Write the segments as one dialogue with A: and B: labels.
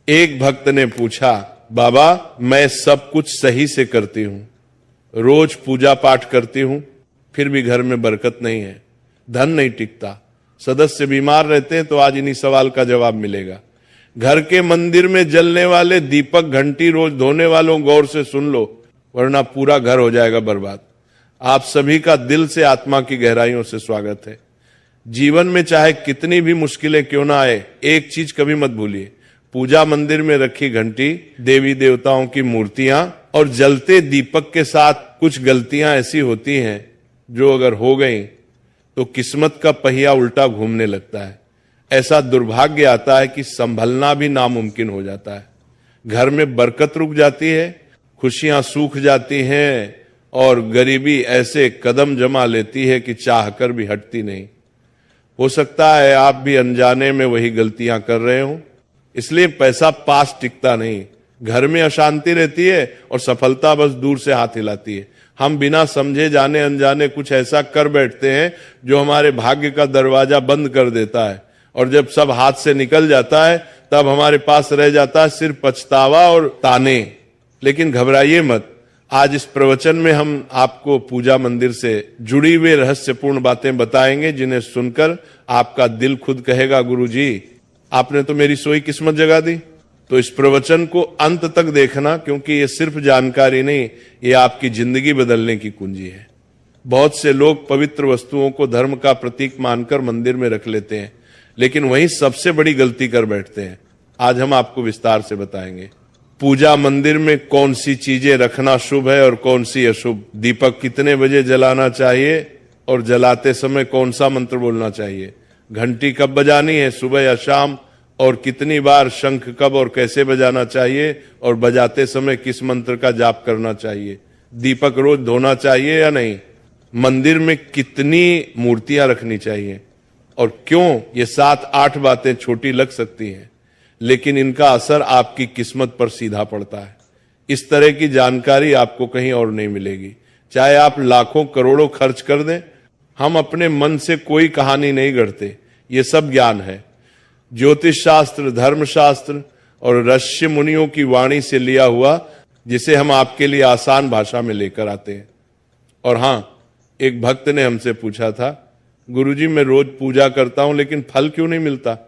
A: एक भक्त ने पूछा, बाबा मैं सब कुछ सही से करती हूं, रोज पूजा पाठ करती हूं, फिर भी घर में बरकत नहीं है, धन नहीं टिकता, सदस्य बीमार रहते हैं, तो आज इन्हीं सवाल का जवाब मिलेगा। घर के मंदिर में जलने वाले दीपक घंटी रोज धोने वालों गौर से सुन लो, वरना पूरा घर हो जाएगा बर्बाद। आप सभी का दिल से आत्मा की गहराइयों से स्वागत है। जीवन में चाहे कितनी भी मुश्किलें क्यों ना आए, एक चीज कभी मत भूलिए, पूजा मंदिर में रखी घंटी, देवी देवताओं की मूर्तियां और जलते दीपक के साथ कुछ गलतियां ऐसी होती हैं जो अगर हो गई तो किस्मत का पहिया उल्टा घूमने लगता है। ऐसा दुर्भाग्य आता है कि संभलना भी नामुमकिन हो जाता है। घर में बरकत रुक जाती है, खुशियां सूख जाती हैं और गरीबी ऐसे कदम जमा लेती है कि चाहकर भी हटती नहीं। हो सकता है आप भी अनजाने में वही गलतियां कर रहे हो, इसलिए पैसा पास टिकता नहीं, घर में अशांति रहती है और सफलता बस दूर से हाथ हिलाती है। हम बिना समझे जाने अनजाने कुछ ऐसा कर बैठते हैं जो हमारे भाग्य का दरवाजा बंद कर देता है, और जब सब हाथ से निकल जाता है तब हमारे पास रह जाता है सिर्फ पछतावा और ताने। लेकिन घबराइए मत, आज इस प्रवचन में हम आपको पूजा मंदिर से जुड़ी हुई रहस्यपूर्ण बातें बताएंगे, जिन्हें सुनकर आपका दिल खुद कहेगा, गुरु जी आपने तो मेरी सोई किस्मत जगा दी। तो इस प्रवचन को अंत तक देखना, क्योंकि ये सिर्फ जानकारी नहीं, ये आपकी जिंदगी बदलने की कुंजी है। बहुत से लोग पवित्र वस्तुओं को धर्म का प्रतीक मानकर मंदिर में रख लेते हैं, लेकिन वही सबसे बड़ी गलती कर बैठते हैं। आज हम आपको विस्तार से बताएंगे पूजा मंदिर में कौन सी चीजें रखना शुभ है और कौन सी अशुभ, दीपक कितने बजे जलाना चाहिए और जलाते समय कौन सा मंत्र बोलना चाहिए, घंटी कब बजानी है, सुबह या शाम, और कितनी बार, शंख कब और कैसे बजाना चाहिए, और बजाते समय किस मंत्र का जाप करना चाहिए, दीपक रोज धोना चाहिए या नहीं, मंदिर में कितनी मूर्तियां रखनी चाहिए और क्यों। ये 7-8 बातें छोटी लग सकती हैं, लेकिन इनका असर आपकी किस्मत पर सीधा पड़ता है। इस तरह की जानकारी आपको कहीं और नहीं मिलेगी, चाहे आप लाखों करोड़ों खर्च कर दें। हम अपने मन से कोई कहानी नहीं गढ़ते, ये सब ज्ञान है। ज्योतिष शास्त्र, धर्मशास्त्र और ऋषि मुनियों की वाणी से लिया हुआ, जिसे हम आपके लिए आसान भाषा में लेकर आते हैं। और हाँ, एक भक्त ने हमसे पूछा था, गुरुजी मैं रोज पूजा करता हूं लेकिन फल क्यों नहीं मिलता,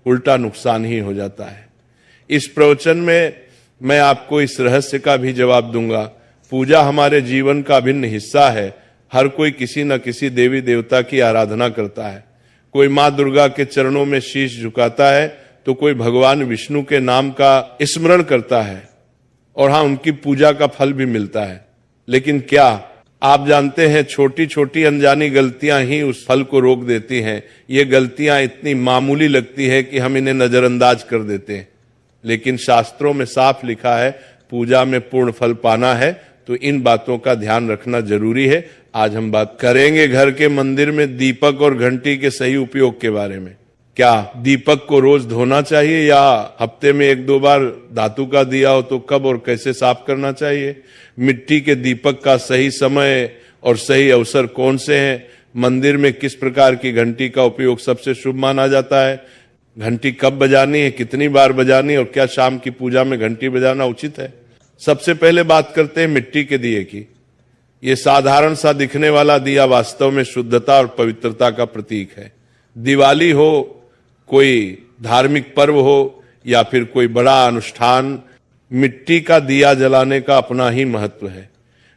A: उल्टा नुकसान ही हो जाता है। इस प्रवचन में मैं आपको इस रहस्य का भी जवाब दूंगा। पूजा हमारे जीवन का अभिन्न हिस्सा है। हर कोई किसी न किसी देवी देवता की आराधना करता है। कोई मां दुर्गा के चरणों में शीश झुकाता है, तो कोई भगवान विष्णु के नाम का स्मरण करता है, और हाँ, उनकी पूजा का फल भी मिलता है। लेकिन क्या आप जानते हैं, छोटी छोटी अनजानी गलतियां ही उस फल को रोक देती हैं। ये गलतियां इतनी मामूली लगती है कि हम इन्हें नजरअंदाज कर देते हैं, लेकिन शास्त्रों में साफ लिखा है, पूजा में पूर्ण फल पाना है तो इन बातों का ध्यान रखना जरूरी है। आज हम बात करेंगे घर के मंदिर में दीपक और घंटी के सही उपयोग के बारे में। क्या दीपक को रोज धोना चाहिए या हफ्ते में 1-2 बार धातु का दिया हो तो कब और कैसे साफ करना चाहिए? मिट्टी के दीपक का सही समय और सही अवसर कौन से हैं? मंदिर में किस प्रकार की घंटी का उपयोग सबसे शुभ माना जाता है? घंटी कब बजानी है, कितनी बार बजानी, और क्या शाम की पूजा में घंटी बजाना उचित है? सबसे पहले बात करते हैं मिट्टी के दिए की। ये साधारण सा दिखने वाला दिया वास्तव में शुद्धता और पवित्रता का प्रतीक है। दिवाली हो, कोई धार्मिक पर्व हो या फिर कोई बड़ा अनुष्ठान, मिट्टी का दिया जलाने का अपना ही महत्व है।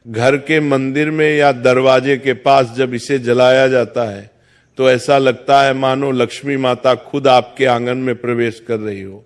A: घर के मंदिर में या दरवाजे के पास जब इसे जलाया जाता है तो ऐसा लगता है मानो लक्ष्मी माता खुद आपके आंगन में प्रवेश कर रही हो।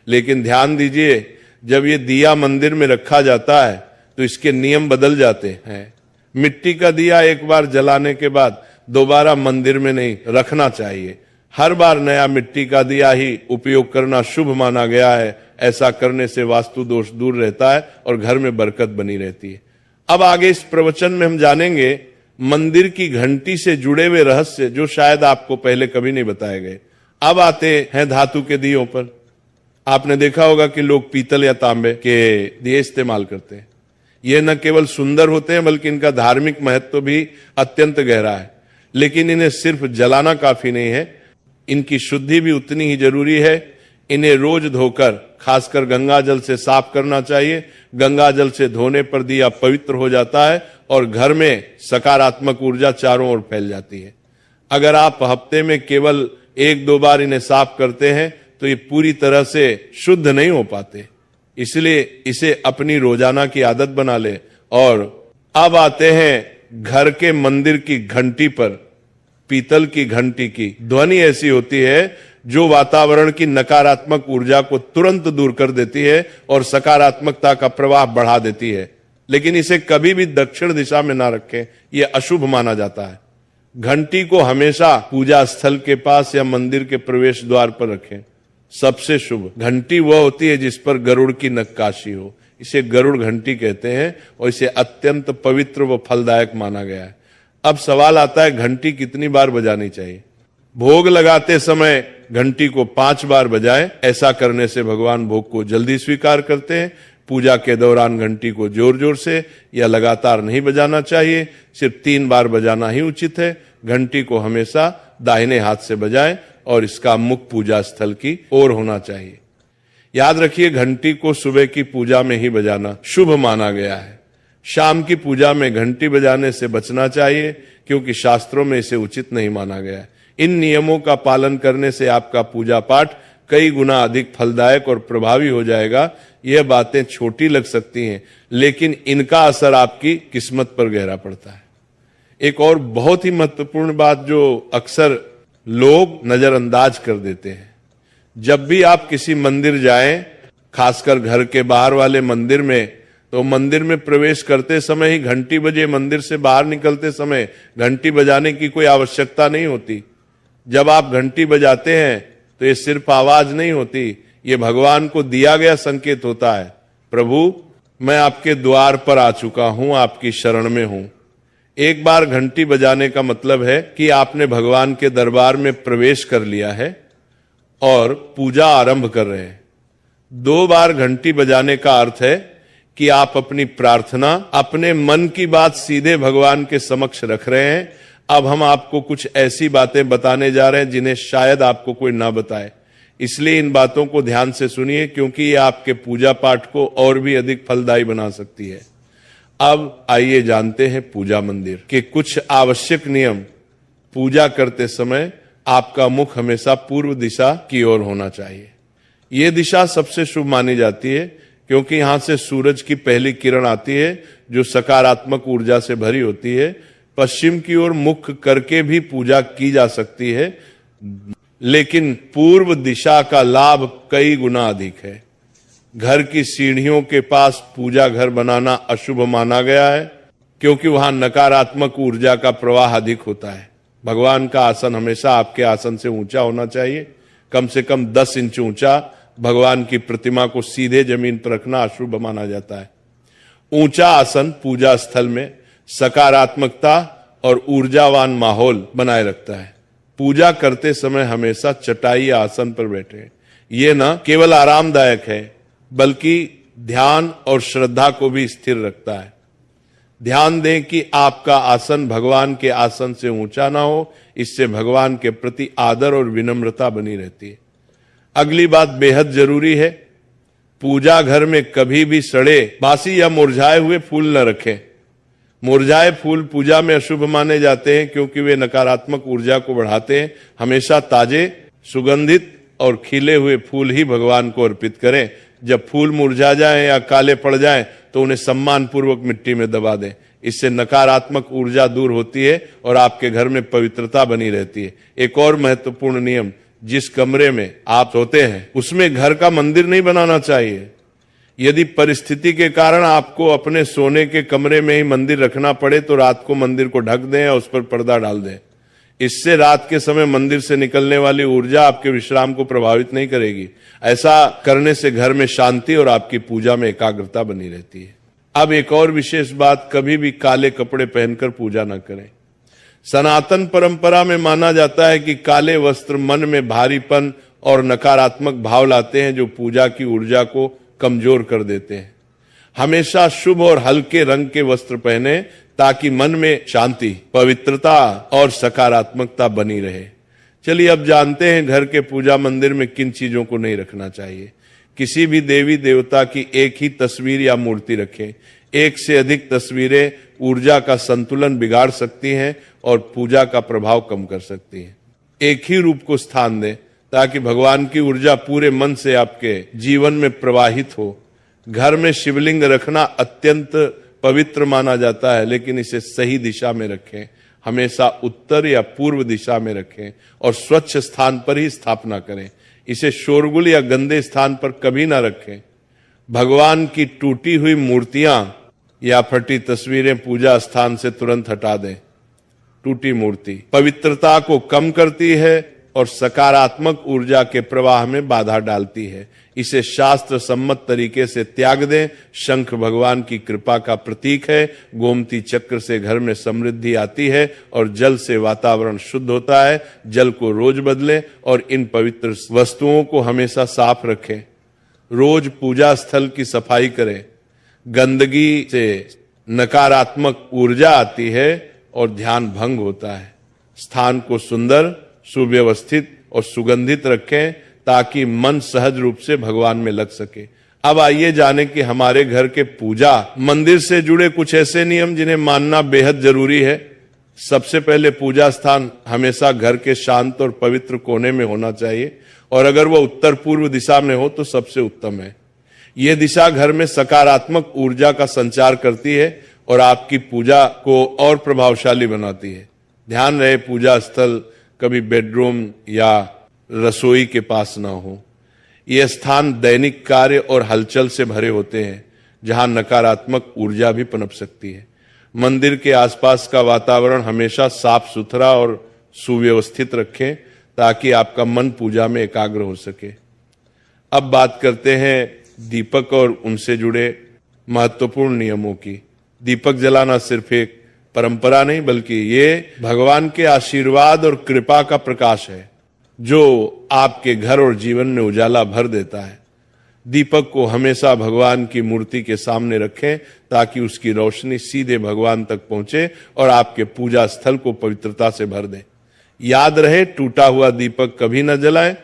A: लेकिन ध्यान दीजिए, जब ये दिया मंदिर में रखा जाता है तो इसके नियम बदल जाते हैं। मिट्टी का दिया एक बार जलाने के बाद दोबारा मंदिर में नहीं रखना चाहिए। हर बार नया मिट्टी का दिया ही उपयोग करना शुभ माना गया है। ऐसा करने से वास्तु दोष दूर रहता है और घर में बरकत बनी रहती है। अब आगे इस प्रवचन में हम जानेंगे मंदिर की घंटी से जुड़े हुए रहस्य, जो शायद आपको पहले कभी नहीं बताए गए। अब आते हैं धातु के दियों पर। आपने देखा होगा कि लोग पीतल या तांबे के दिए इस्तेमाल करते हैं। ये न केवल सुंदर होते हैं बल्कि इनका धार्मिक महत्व भी अत्यंत गहरा है। लेकिन इन्हें सिर्फ जलाना काफी नहीं है, इनकी शुद्धि भी उतनी ही जरूरी है। इन्हें रोज धोकर खासकर गंगा जल से साफ करना चाहिए। गंगा जल से धोने पर दिया पवित्र हो जाता है और घर में सकारात्मक ऊर्जा चारों ओर फैल जाती है। अगर आप हफ्ते में केवल 1-2 बार इन्हें साफ करते हैं तो ये पूरी तरह से शुद्ध नहीं हो पाते, इसलिए इसे अपनी रोजाना की आदत बना ले। और अब आते हैं घर के मंदिर की घंटी पर। पीतल की घंटी की ध्वनि ऐसी होती है जो वातावरण की नकारात्मक ऊर्जा को तुरंत दूर कर देती है और सकारात्मकता का प्रवाह बढ़ा देती है। लेकिन इसे कभी भी दक्षिण दिशा में ना रखें, यह अशुभ माना जाता है। घंटी को हमेशा पूजा स्थल के पास या मंदिर के प्रवेश द्वार पर रखें। सबसे शुभ घंटी वह होती है जिस पर गरुड़ की नक्काशी हो, इसे गरुड़ घंटी कहते हैं और इसे अत्यंत पवित्र व फलदायक माना गया है। अब सवाल आता है घंटी कितनी बार बजानी चाहिए। भोग लगाते समय घंटी को 5 बार बजाएं। ऐसा करने से भगवान भोग को जल्दी स्वीकार करते हैं। पूजा के दौरान घंटी को जोर जोर से या लगातार नहीं बजाना चाहिए, सिर्फ 3 बार बजाना ही उचित है। घंटी को हमेशा दाहिने हाथ से बजाएं और इसका मुख पूजा स्थल की ओर होना चाहिए। याद रखिए, घंटी को सुबह की पूजा में ही बजाना शुभ माना गया है। शाम की पूजा में घंटी बजाने से बचना चाहिए क्योंकि शास्त्रों में इसे उचित नहीं माना गया है। इन नियमों का पालन करने से आपका पूजा पाठ कई गुना अधिक फलदायक और प्रभावी हो जाएगा। यह बातें छोटी लग सकती हैं, लेकिन इनका असर आपकी किस्मत पर गहरा पड़ता है। एक और बहुत ही महत्वपूर्ण बात जो अक्सर लोग नजरअंदाज कर देते हैं, जब भी आप किसी मंदिर जाएं, खासकर घर के बाहर वाले मंदिर में, तो मंदिर में प्रवेश करते समय ही घंटी बजे, मंदिर से बाहर निकलते समय घंटी बजाने की कोई आवश्यकता नहीं होती। जब आप घंटी बजाते हैं तो ये सिर्फ आवाज नहीं होती, ये भगवान को दिया गया संकेत होता है, प्रभु मैं आपके द्वार पर आ चुका हूं, आपकी शरण में हूं। एक बार घंटी बजाने का मतलब है कि आपने भगवान के दरबार में प्रवेश कर लिया है और पूजा आरंभ कर रहे हैं। 2 बार घंटी बजाने का अर्थ है कि आप अपनी प्रार्थना, अपने मन की बात सीधे भगवान के समक्ष रख रहे हैं। अब हम आपको कुछ ऐसी बातें बताने जा रहे हैं जिन्हें शायद आपको कोई ना बताए, इसलिए इन बातों को ध्यान से सुनिए क्योंकि ये आपके पूजा पाठ को और भी अधिक फलदायी बना सकती है। अब आइए जानते हैं पूजा मंदिर के कुछ आवश्यक नियम। पूजा करते समय आपका मुख हमेशा पूर्व दिशा की ओर होना चाहिए। यह दिशा सबसे शुभ मानी जाती है क्योंकि यहां से सूरज की पहली किरण आती है जो सकारात्मक ऊर्जा से भरी होती है। पश्चिम की ओर मुख करके भी पूजा की जा सकती है, लेकिन पूर्व दिशा का लाभ कई गुना अधिक है। घर की सीढ़ियों के पास पूजा घर बनाना अशुभ माना गया है क्योंकि वहां नकारात्मक ऊर्जा का प्रवाह अधिक होता है। भगवान का आसन हमेशा आपके आसन से ऊंचा होना चाहिए, कम से कम 10 इंच ऊंचा। भगवान की प्रतिमा को सीधे जमीन पर रखना अशुभ माना जाता है। ऊंचा आसन पूजा स्थल में सकारात्मकता और ऊर्जावान माहौल बनाए रखता है। पूजा करते समय हमेशा चटाई या आसन पर बैठे। ये न केवल आरामदायक है बल्कि ध्यान और श्रद्धा को भी स्थिर रखता है। ध्यान दें कि आपका आसन भगवान के आसन से ऊंचा ना हो, इससे भगवान के प्रति आदर और विनम्रता बनी रहती है। अगली बात बेहद जरूरी है, पूजा घर में कभी भी सड़े, बासी या मुरझाए हुए फूल न रखें। मुरझाए फूल पूजा में अशुभ माने जाते हैं क्योंकि वे नकारात्मक ऊर्जा को बढ़ाते हैं। हमेशा ताजे, सुगंधित और खिले हुए फूल ही भगवान को अर्पित करें। जब फूल मुरझा जाएं या काले पड़ जाएं तो उन्हें सम्मान पूर्वक मिट्टी में दबा दें। इससे नकारात्मक ऊर्जा दूर होती है और आपके घर में पवित्रता बनी रहती है। एक और महत्वपूर्ण नियम, जिस कमरे में आप सोते हैं उसमें घर का मंदिर नहीं बनाना चाहिए। यदि परिस्थिति के कारण आपको अपने सोने के कमरे में ही मंदिर रखना पड़े तो रात को मंदिर को ढक दें या उस पर पर्दा डाल दें। इससे रात के समय मंदिर से निकलने वाली ऊर्जा आपके विश्राम को प्रभावित नहीं करेगी। ऐसा करने से घर में शांति और आपकी पूजा में एकाग्रता बनी रहती है। अब एक और विशेष बात, कभी भी काले कपड़े पहनकर पूजा न करें। सनातन परंपरा में माना जाता है कि काले वस्त्र मन में भारीपन और नकारात्मक भाव लाते हैं जो पूजा की ऊर्जा को कमजोर कर देते हैं। हमेशा शुभ और हल्के रंग के वस्त्र पहने ताकि मन में शांति, पवित्रता और सकारात्मकता बनी रहे। चलिए अब जानते हैं घर के पूजा मंदिर में किन चीजों को नहीं रखना चाहिए। किसी भी देवी देवता की एक ही तस्वीर या मूर्ति रखें। एक से अधिक तस्वीरें ऊर्जा का संतुलन बिगाड़ सकती हैं और पूजा का प्रभाव कम कर सकती हैं। एक ही रूप को स्थान दें ताकि भगवान की ऊर्जा पूरे मन से आपके जीवन में प्रवाहित हो। घर में शिवलिंग रखना अत्यंत पवित्र माना जाता है, लेकिन इसे सही दिशा में रखें। हमेशा उत्तर या पूर्व दिशा में रखें और स्वच्छ स्थान पर ही स्थापना करें। इसे शोरगुल या गंदे स्थान पर कभी ना रखें। भगवान की टूटी हुई मूर्तियां या फटी तस्वीरें पूजा स्थान से तुरंत हटा दें। टूटी मूर्ति पवित्रता को कम करती है और सकारात्मक ऊर्जा के प्रवाह में बाधा डालती है। इसे शास्त्र सम्मत तरीके से त्याग दें। शंख भगवान की कृपा का प्रतीक है। गोमती चक्र से घर में समृद्धि आती है और जल से वातावरण शुद्ध होता है। जल को रोज बदलें और इन पवित्र वस्तुओं को हमेशा साफ रखें। रोज पूजा स्थल की सफाई करें। गंदगी से नकारात्मक ऊर्जा आती है और ध्यान भंग होता है। स्थान को सुंदर, सुव्यवस्थित और सुगंधित रखें ताकि मन सहज रूप से भगवान में लग सके। अब आइए जानें कि हमारे घर के पूजा मंदिर से जुड़े कुछ ऐसे नियम जिन्हें मानना बेहद जरूरी है। सबसे पहले पूजा स्थान हमेशा घर के शांत और पवित्र कोने में होना चाहिए और अगर वह उत्तर पूर्व दिशा में हो तो सबसे उत्तम है। यह दिशा घर में सकारात्मक ऊर्जा का संचार करती है और आपकी पूजा को और प्रभावशाली बनाती है। ध्यान रहे पूजा स्थल कभी बेडरूम या रसोई के पास ना हो। यह स्थान दैनिक कार्य और हलचल से भरे होते हैं जहां नकारात्मक ऊर्जा भी पनप सकती है। मंदिर के आसपास का वातावरण हमेशा साफ सुथरा और सुव्यवस्थित रखें ताकि आपका मन पूजा में एकाग्र हो सके। अब बात करते हैं दीपक और उनसे जुड़े महत्वपूर्ण नियमों की। दीपक जलाना सिर्फ एक परंपरा नहीं बल्कि ये भगवान के आशीर्वाद और कृपा का प्रकाश है जो आपके घर और जीवन में उजाला भर देता है। दीपक को हमेशा भगवान की मूर्ति के सामने रखें ताकि उसकी रोशनी सीधे भगवान तक पहुंचे और आपके पूजा स्थल को पवित्रता से भर दे। याद रहे टूटा हुआ दीपक कभी न जलाएं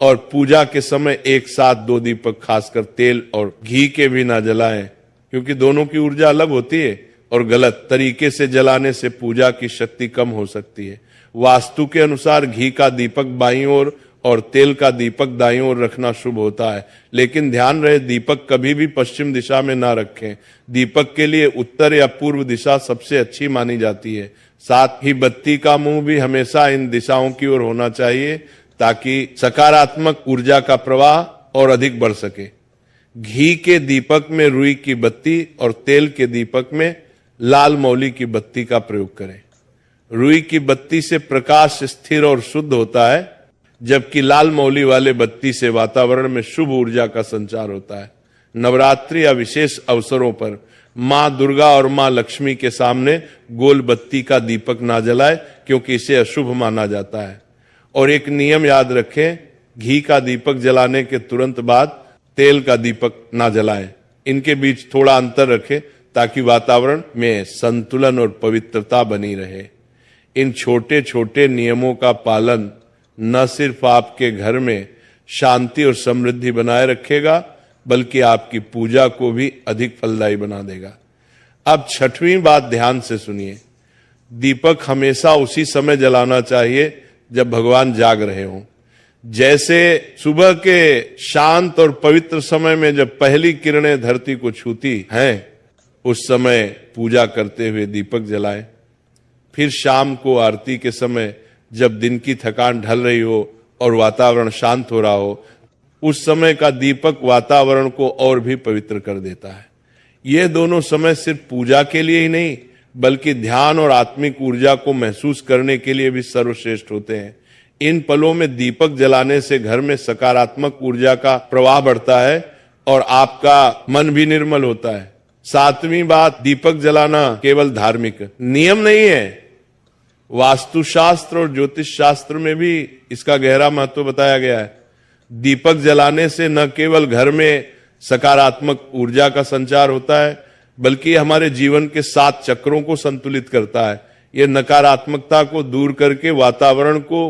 A: और पूजा के समय एक साथ 2 दीपक खासकर तेल और घी के भी ना जलाएं क्योंकि दोनों की ऊर्जा अलग होती है और गलत तरीके से जलाने से पूजा की शक्ति कम हो सकती है। वास्तु के अनुसार घी का दीपक बाईं ओर और तेल का दीपक दाईं ओर रखना शुभ होता है, लेकिन ध्यान रहे दीपक कभी भी पश्चिम दिशा में ना रखें। दीपक के लिए उत्तर या पूर्व दिशा सबसे अच्छी मानी जाती है। साथ ही बत्ती का मुंह भी हमेशा इन दिशाओं की ओर होना चाहिए ताकि सकारात्मक ऊर्जा का प्रवाह और अधिक बढ़ सके। घी के दीपक में रुई की बत्ती और तेल के दीपक में लाल मौली की बत्ती का प्रयोग करें। रुई की बत्ती से प्रकाश स्थिर और शुद्ध होता है जबकि लाल मौली वाले बत्ती से वातावरण में शुभ ऊर्जा का संचार होता है। नवरात्रि या विशेष अवसरों पर मां दुर्गा और मां लक्ष्मी के सामने गोल बत्ती का दीपक ना जलाए क्योंकि इसे अशुभ माना जाता है। और एक नियम याद रखें, घी का दीपक जलाने के तुरंत बाद तेल का दीपक ना जलाएं। इनके बीच थोड़ा अंतर रखें ताकि वातावरण में संतुलन और पवित्रता बनी रहे। इन छोटे छोटे नियमों का पालन न सिर्फ आपके घर में शांति और समृद्धि बनाए रखेगा बल्कि आपकी पूजा को भी अधिक फलदायी बना देगा। अब 6वीं बात ध्यान से सुनिए। दीपक हमेशा उसी समय जलाना चाहिए जब भगवान जाग रहे हों। जैसे सुबह के शांत और पवित्र समय में जब पहली किरणें धरती को छूती हैं उस समय पूजा करते हुए दीपक जलाएं। फिर शाम को आरती के समय जब दिन की थकान ढल रही हो और वातावरण शांत हो रहा हो उस समय का दीपक वातावरण को और भी पवित्र कर देता है। ये दोनों समय सिर्फ पूजा के लिए ही नहीं बल्कि ध्यान और आत्मिक ऊर्जा को महसूस करने के लिए भी सर्वश्रेष्ठ होते हैं। इन पलों में दीपक जलाने से घर में सकारात्मक ऊर्जा का प्रवाह बढ़ता है और आपका मन भी निर्मल होता है। 7वीं बात, दीपक जलाना केवल धार्मिक नियम नहीं है, वास्तुशास्त्र और ज्योतिष शास्त्र में भी इसका गहरा महत्व बताया गया है। दीपक जलाने से न केवल घर में सकारात्मक ऊर्जा का संचार होता है बल्कि हमारे जीवन के 7 चक्रों को संतुलित करता है। यह नकारात्मकता को दूर करके वातावरण को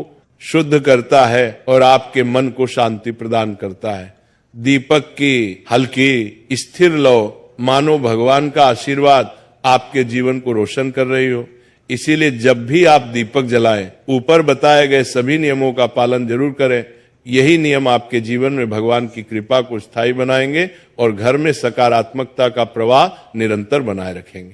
A: शुद्ध करता है और आपके मन को शांति प्रदान करता है। दीपक की हल्की स्थिर लौ मानो भगवान का आशीर्वाद आपके जीवन को रोशन कर रही हो। इसीलिए जब भी आप दीपक जलाएं, ऊपर बताए गए सभी नियमों का पालन जरूर करें। यही नियम आपके जीवन में भगवान की कृपा को स्थायी बनाएंगे और घर में सकारात्मकता का प्रवाह निरंतर बनाए रखेंगे।